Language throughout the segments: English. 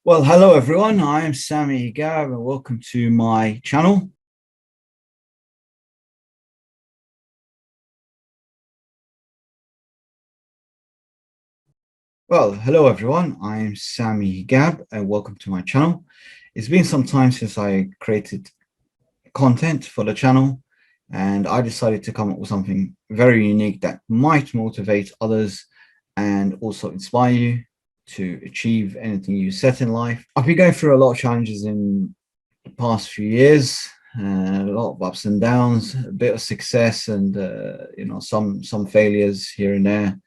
Well, hello everyone. I am Sammy Hegab and welcome to my channel. Well, hello everyone. I am Sammy Hegab and welcome to my channel. It's been some time since I created content for the channel, and I decided to come up with something very unique that might motivate others and also inspire you to achieve anything you set in life. I've been going through a lot of challenges in the past few years, a lot of ups and downs, a bit of success, and some failures here and there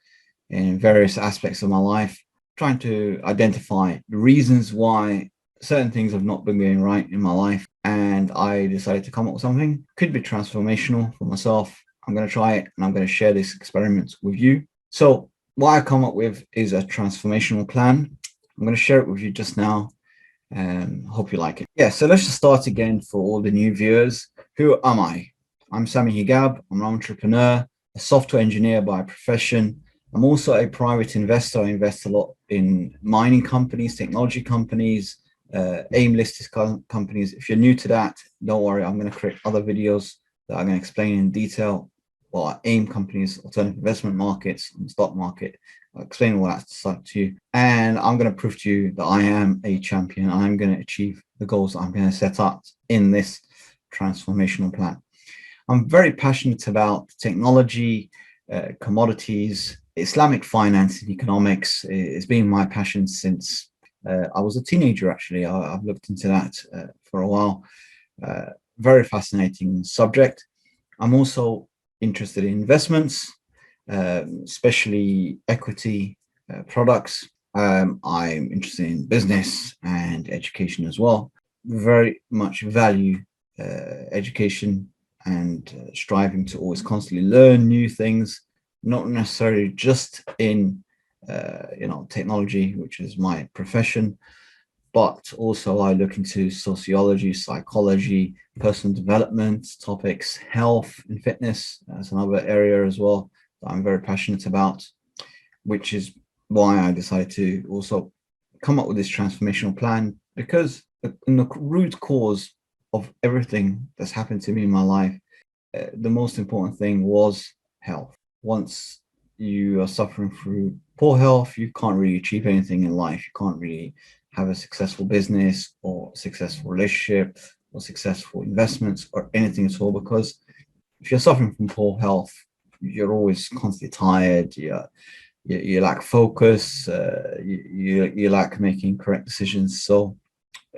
in various aspects of my life. Trying to identify the reasons why certain things have not been going right in my life, and I decided to come up with something. Could be transformational for myself. I'm going to try it, and I'm going to share this experiment with you. So what I come up with is a transformational plan. I'm going to share it with you just now, and hope you like it. Yeah, so let's just start again for all the new viewers. Who am I? I'm Sammy Hegab. I'm an entrepreneur, a software engineer by profession. I'm also a private investor. I invest a lot in mining companies, technology companies, AIM-listed companies. If you're new to that, don't worry. I'm going to create other videos that I'm going to explain in detail what AIM companies, alternative investment markets, and stock market. I'll explain all that stuff to you. And I'm going to prove to you that I am a champion. I'm going to achieve the goals that I'm going to set up in this transformational plan. I'm very passionate about technology, commodities, Islamic finance and economics. It's been my passion since I was a teenager, actually. I've looked into that for a while. Very fascinating subject. I'm also interested in investments, especially equity products. I'm interested in business and education as well. Very much value education and striving to always constantly learn new things, not necessarily just in technology, which is my profession, but also I look into sociology, psychology, personal development topics, health and fitness. That's another area as well that I'm very passionate about, which is why I decided to also come up with this transformational plan, because in the root cause of everything that's happened to me in my life, the most important thing was health. Once you are suffering through poor health, you can't really achieve anything in life. You can't really have a successful business or a successful relationship or successful investments or anything at all, because if you're suffering from poor health, you're always constantly tired. You lack focus. You lack making correct decisions. So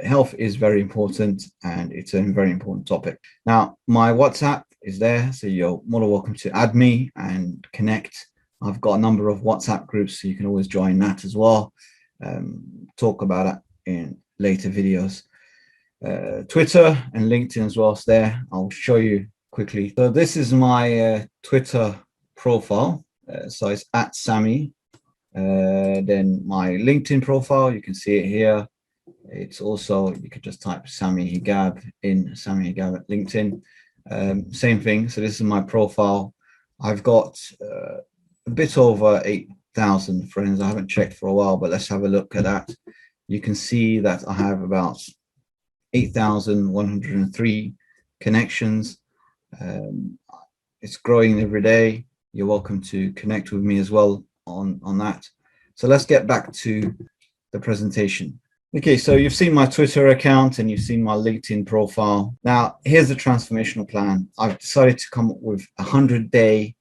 health is very important, and it's a very important topic. Now, my WhatsApp is there, so you're more than welcome to add me and connect. I've got a number of WhatsApp groups, so you can always join that as well. Talk about it in later videos. Twitter and LinkedIn as well is there. I'll show you quickly. So this is my Twitter profile. So it's at Sammy. Then my LinkedIn profile, you can see it here. It's also, you could just type Sammy Hegab in Sammy Hegab at LinkedIn. Same thing. So this is my profile. I've got a bit over 8,000 friends. I haven't checked for a while, but let's have a look at that. You can see that I have about 8,103 connections. It's growing every day. You're welcome to connect with me as well on that. So let's get back to the presentation. Okay, so you've seen my Twitter account and you've seen my LinkedIn profile. Now, here's the transformational plan. I've decided to come up with a 100-day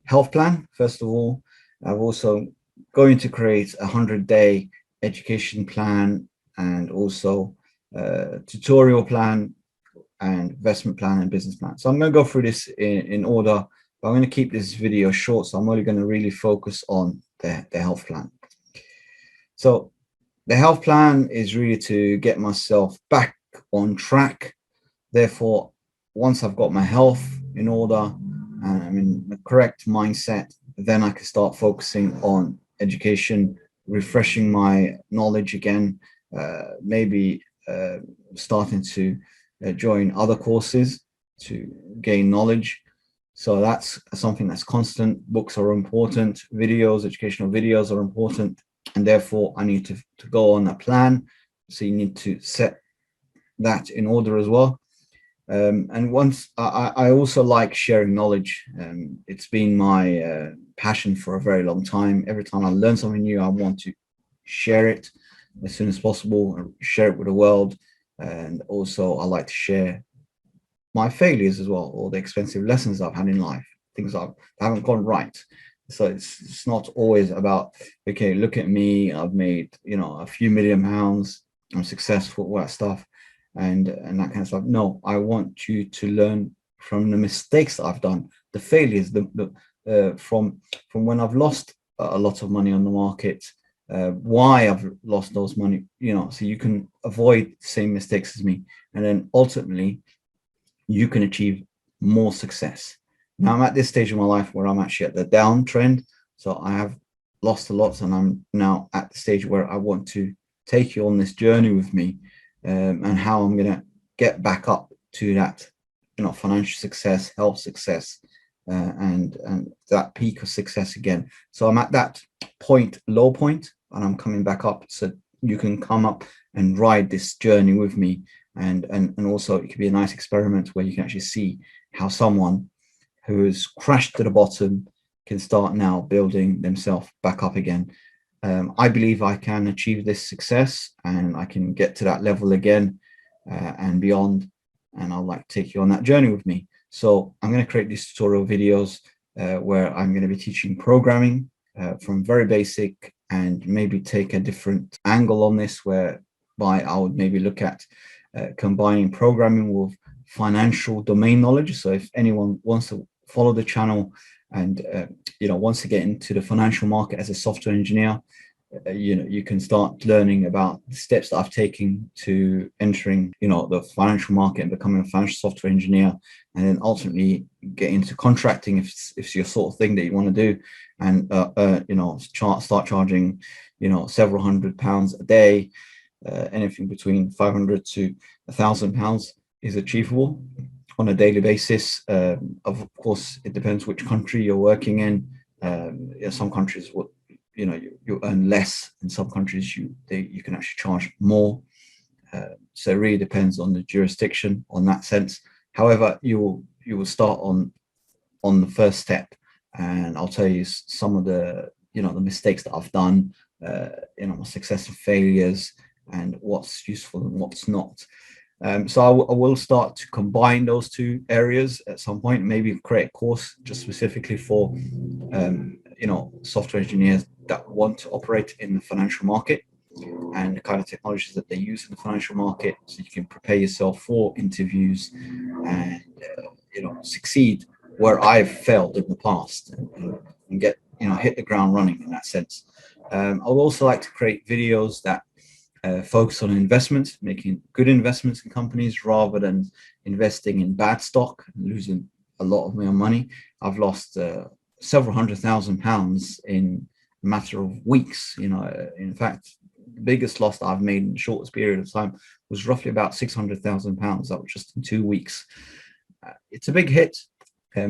health plan. First of all, I've also going to create a 100-day education plan, and also a tutorial plan and investment plan and business plan. So I'm going to go through this in order, but I'm going to keep this video short. So I'm only going to really focus on the health plan. So the health plan is really to get myself back on track. Therefore, once I've got my health in order and I'm in the correct mindset, then I can start focusing on education, refreshing my knowledge again, maybe starting to join other courses to gain knowledge. So that's something that's constant. Books are important, videos, educational videos are important, and therefore I need to go on a plan So you need to set that in order as well. And once I also like sharing knowledge. It's been my passion for a very long time. Every time I learn something new, I want to share it as soon as possible, share it with the world. And also, I like to share my failures as well, or the expensive lessons I've had in life, things I haven't gone right. So it's not always about, okay, look at me, I've made, a few £1 million, I'm successful, all that stuff, and that kind of stuff. No, I want you to learn from the mistakes that I've done, the failures, from when I've lost a lot of money on the market, why I've lost those money, so you can avoid the same mistakes as me, and then ultimately you can achieve more success. Now I'm at this stage of my life where I'm actually at the downtrend. So I have lost a lot, and I'm now at the stage where I want to take you on this journey with me, and how I'm going to get back up to that, financial success, health success, and that peak of success again. So I'm at that point, low point, and I'm coming back up. So you can come up and ride this journey with me, and also it could be a nice experiment where you can actually see how someone who has crashed to the bottom can start now building themselves back up again. I believe I can achieve this success, and I can get to that level again, and beyond, and I'd like to take you on that journey with me. So I'm going to create these tutorial videos where I'm going to be teaching programming from very basic, and maybe take a different angle on this, whereby I would maybe look at combining programming with financial domain knowledge. So if anyone wants to follow the channel and wants to get into the financial market as a software engineer, you can start learning about the steps that I've taken to entering the financial market and becoming a financial software engineer, and then ultimately get into contracting if it's your sort of thing that you want to do, and start charging several £100s a day. Anything between 500 to £1,000 is achievable on a daily basis. Of course, it depends which country you're working in. Some countries will, you earn less. In some countries, you can actually charge more. So it really depends on the jurisdiction on that sense. However, you will start on the first step, and I'll tell you some of the the mistakes that I've done, my success and failures, and what's useful and what's not. So I will start to combine those two areas at some point, maybe create a course just specifically for software engineers that want to operate in the financial market, and the kind of technologies that they use in the financial market, so you can prepare yourself for interviews and succeed where I've failed in the past, and get hit the ground running in that sense. I would also like to create videos that focus on investments, making good investments in companies rather than investing in bad stock and losing a lot of my money. I've lost several £100,000 in a matter of weeks. In fact, the biggest loss that I've made in the shortest period of time was roughly about £600,000. That was just in 2 weeks. It's a big hit.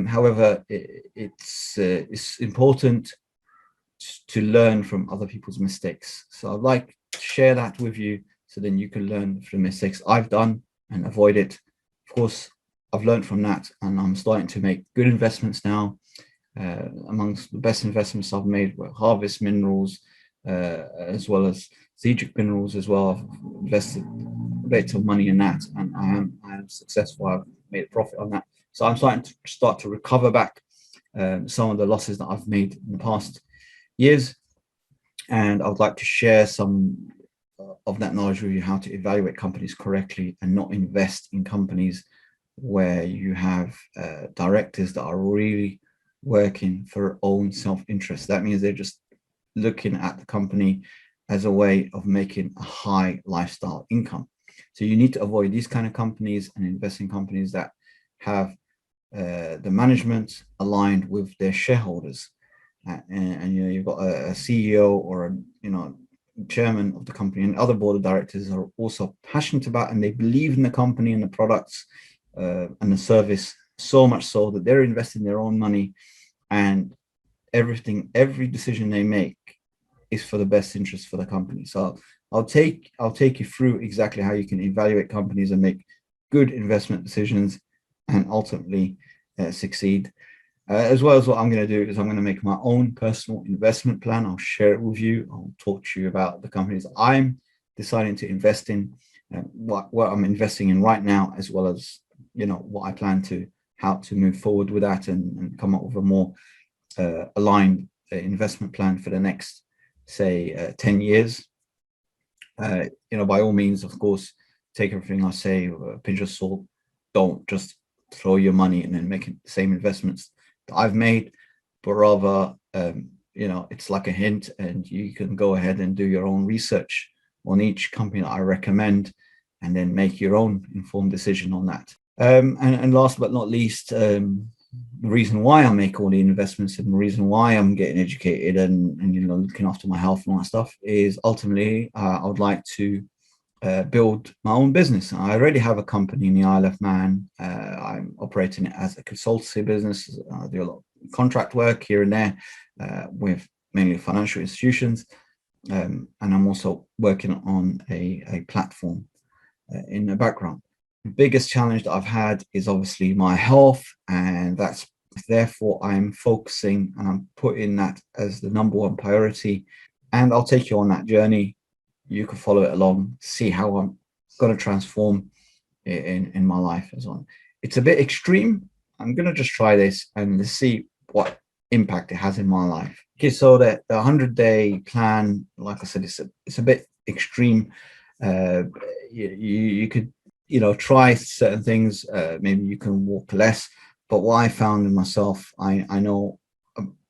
However, it's important to learn from other people's mistakes. So I'd like to share that with you, so then you can learn from the mistakes I've done and avoid it. Of course, I've learned from that, and I'm starting to make good investments now. Amongst the best investments I've made were Harvest Minerals, as well as Zegic Minerals as well. I've invested a bit of money in that, and I am successful. I've made a profit on that. So I'm starting to recover back some of the losses that I've made in the past years, and I would like to share some of that knowledge with you, how to evaluate companies correctly and not invest in companies where you have directors that are really working for their own self-interest. That means they're just looking at the company as a way of making a high lifestyle income. So you need to avoid these kind of companies and invest in companies that have the management aligned with their shareholders. And you've got a CEO or a chairman of the company, and other board of directors are also passionate about, and they believe in the company and the products and the service so much so that they're investing their own money, and every decision they make is for the best interest for the company. So I'll take you through exactly how you can evaluate companies and make good investment decisions and ultimately succeed. As well as what I'm going to do is I'm going to make my own personal investment plan. I'll share it with you. I'll talk to you about the companies I'm deciding to invest in, what I'm investing in right now, as well as what I plan to how to move forward with that and come up with a more aligned investment plan for the next, say, 10 years. By all means, of course, take everything I say with a pinch of salt. Don't just throw your money and then make the same investments that I've made, but rather, it's like a hint, and you can go ahead and do your own research on each company that I recommend, and then make your own informed decision on that. And last but not least, the reason why I make all the investments and the reason why I'm getting educated and looking after my health and all that stuff is ultimately I would like to build my own business. I already have a company in the Isle of Man. I'm operating it as a consultancy business. I do a lot of contract work here and there with mainly financial institutions, and I'm also working on a platform in the background. The biggest challenge that I've had is obviously my health, and that's therefore I'm focusing and I'm putting that as the number one priority. And I'll take you on that journey. You can follow it along, see how I'm going to transform in my life as well. It's a bit extreme. I'm going to just try this and see what impact it has in my life. Okay, so the 100-day plan, like I said, it's a bit extreme. You could try certain things. Maybe you can walk less. But what I found in myself, I know,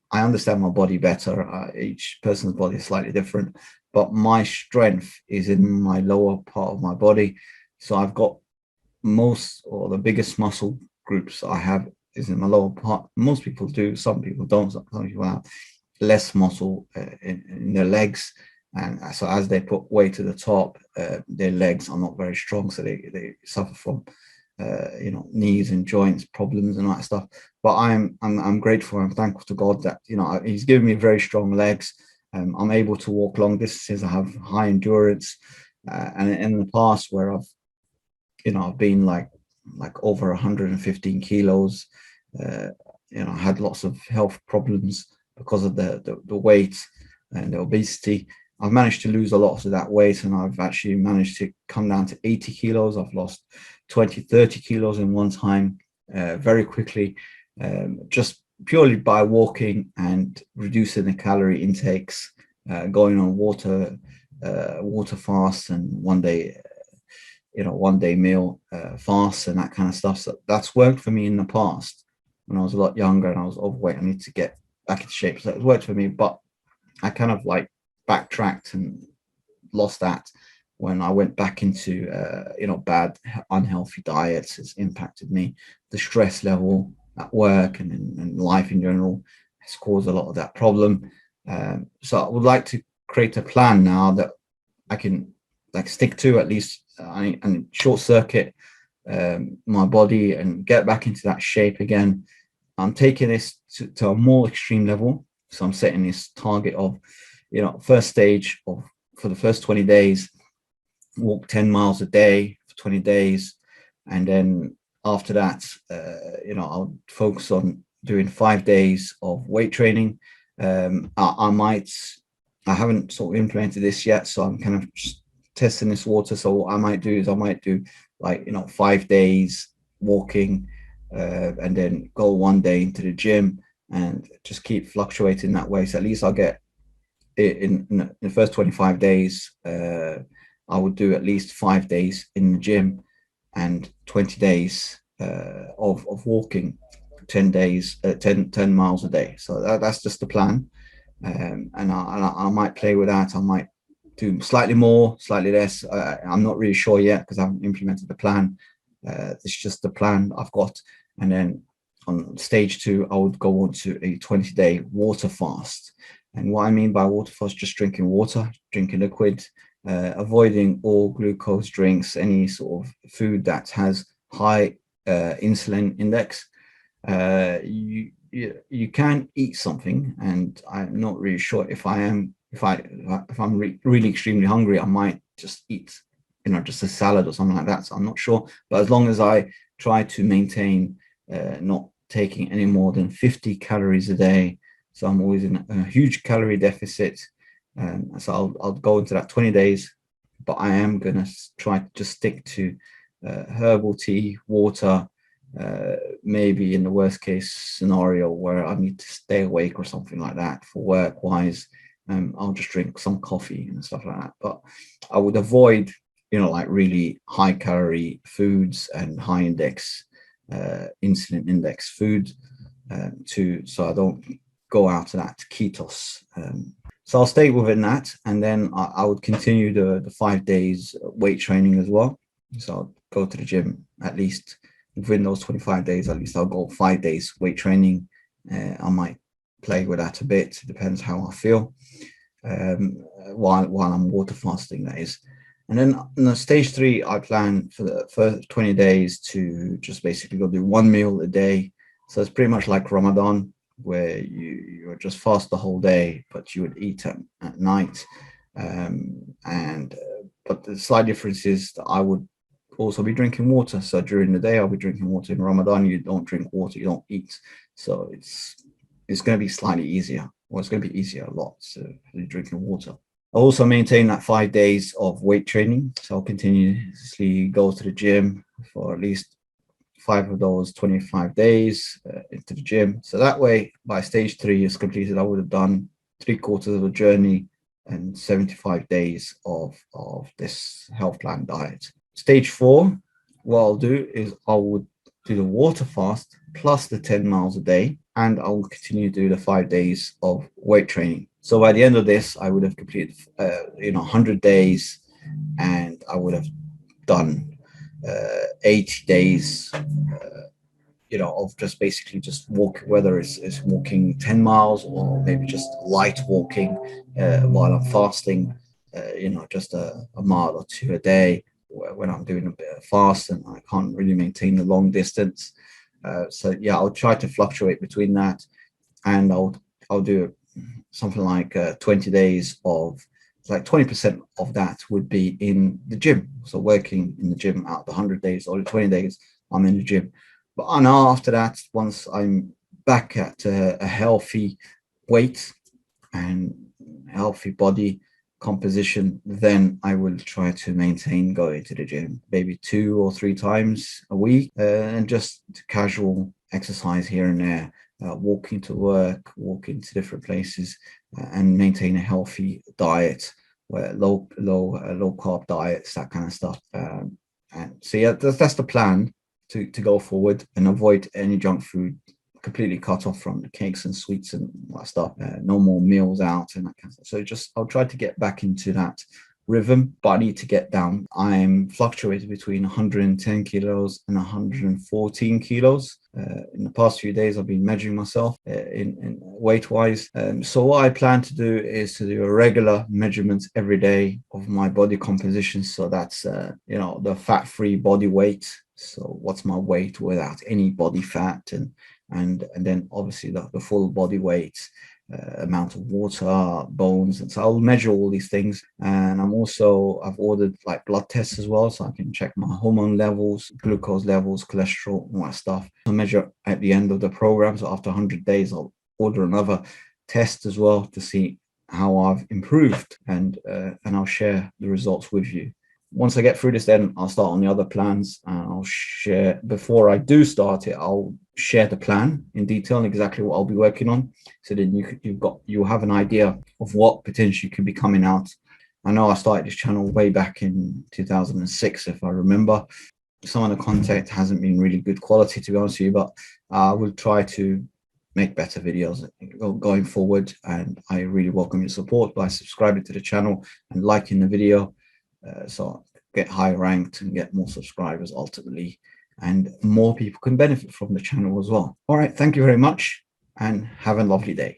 I understand my body better. Each person's body is slightly different, but my strength is in my lower part of my body. So I've got most or the biggest muscle groups I have is in my lower part. Most people do, some people don't. Some people have less muscle in their legs. And so as they put weight to the top, their legs are not very strong. So they suffer from knees and joints problems and all that stuff. But I'm grateful. I'm thankful to God that He's given me very strong legs. I'm able to walk long distances. I have high endurance. And in the past, where I've been like over 115 kilos. I had lots of health problems because of the weight and the obesity. I've managed to lose a lot of that weight, and I've actually managed to come down to 80 kilos. I've lost 20, 30 kilos in one time very quickly, just purely by walking and reducing the calorie intakes, going on water fast, and one day meal fast and that kind of stuff. So that's worked for me in the past when I was a lot younger and I was overweight. I need to get back into shape. So it worked for me, but I kind of backtracked and lost that when I went back into bad unhealthy diets. Has impacted me. The stress level at work and life in general has caused a lot of that problem. So I would like to create a plan now that I can stick to, at least, and short circuit my body and get back into that shape again. I'm taking this to a more extreme level. So I'm setting this target of first stage of, for the first 20 days, walk 10 miles a day for 20 days. And then after that, I'll focus on doing 5 days of weight training. I haven't sort of implemented this yet, so I'm kind of just testing this water. So what I might do is 5 days walking, and then go 1 day into the gym and just keep fluctuating that way. So at least I'll get in the first 25 days, I would do at least 5 days in the gym and 20 days of walking, 10 days, 10 miles a day. So that's just the plan. And I might play with that. I might do slightly more, slightly less. I'm not really sure yet because I haven't implemented the plan. It's just the plan I've got. And then on stage 2, I would go on to a 20-day water fast. And what I mean by water fast, just drinking water, drinking liquid, avoiding all glucose drinks, any sort of food that has high insulin index. You can eat something, and I'm not really sure if if I'm really extremely hungry, I might just eat, just a salad or something like that. So I'm not sure, but as long as I try to maintain not taking any more than 50 calories a day, so I'm always in a huge calorie deficit. So I'll go into that 20 days, but I am gonna try to just stick to herbal tea, water. Maybe in the worst case scenario where I need to stay awake or something like that for work wise, I'll just drink some coffee and stuff like that. But I would avoid, like really high calorie foods and high index, insulin index food, so I don't go out to that ketos. So I'll stay within that, and then I would continue the 5 days weight training as well. So I'll go to the gym at least within those 25 days. At least I'll go 5 days weight training. I might play with that a bit. It depends how I feel. While I'm water fasting, that is. And then in the stage 3, I plan for the first 20 days to just basically go do one meal a day. So it's pretty much like Ramadan, where you just fast the whole day, but you would eat at night. But the slight difference is that I would also be drinking water. So during the day, I'll be drinking water. In Ramadan, you don't drink water, you don't eat. So it's going to be slightly easier. Well, it's going to be easier a lot. So you're drinking water. I'll also maintain that 5 days of weight training. So I'll continuously go to the gym for at least 5 of those 25 days into the gym. So that way, by stage 3 is completed, I would have done 3/4 of the journey and 75 days of this health plan diet. Stage 4, what I'll do is I would do the water fast plus the 10 miles a day, and I will continue to do the 5 days of weight training. So by the end of this, I would have completed, 100 days, and I would have done 80 days, of just basically just walk, whether it's walking 10 miles or maybe just light walking while I'm fasting, just a mile or two a day when I'm doing a bit of fast and I can't really maintain the long distance. So yeah, I'll try to fluctuate between that, and I'll do something like 20 days of, like 20% of that would be in the gym. So working in the gym out the 100 days or the 20 days, I'm in the gym. But I know after that, once I'm back at a healthy weight and healthy body composition, then I will try to maintain going to the gym maybe 2 or 3 times a week, and just casual exercise here and there, walking to work, walking to different places, and maintain a healthy diet, where low carb diets, that kind of stuff. And so yeah, that's the plan, to go forward and avoid any junk food, completely cut off from the cakes and sweets and all that stuff. No more meals out and that kind of stuff. So I'll try to get back into that rhythm, but I need to get down. I'm fluctuating between 110 kilos and 114 kilos. In the past few days, I've been measuring myself in weight wise. So what I plan to do is to do a regular measurement every day of my body composition. So that's, the fat-free body weight. So what's my weight without any body fat, and then obviously the full body weight, amount of water, bones, and so I'll measure all these things. And I've ordered like blood tests as well, so I can check my hormone levels, glucose levels, cholesterol, all that stuff. I'll measure at the end of the program. So after 100 days, I'll order another test as well to see how I've improved, and I'll share the results with you. Once I get through this, then I'll start on the other plans, and I'll share, before I do start it, I'll share the plan in detail and exactly what I'll be working on. So then you'll have an idea of what potentially could be coming out. I know I started this channel way back in 2006, if I remember. Some of the content hasn't been really good quality, to be honest with you, but I will try to make better videos going forward. And I really welcome your support by subscribing to the channel and liking the video. So get high ranked and get more subscribers ultimately, and more people can benefit from the channel as well. All right, thank you very much and have a lovely day.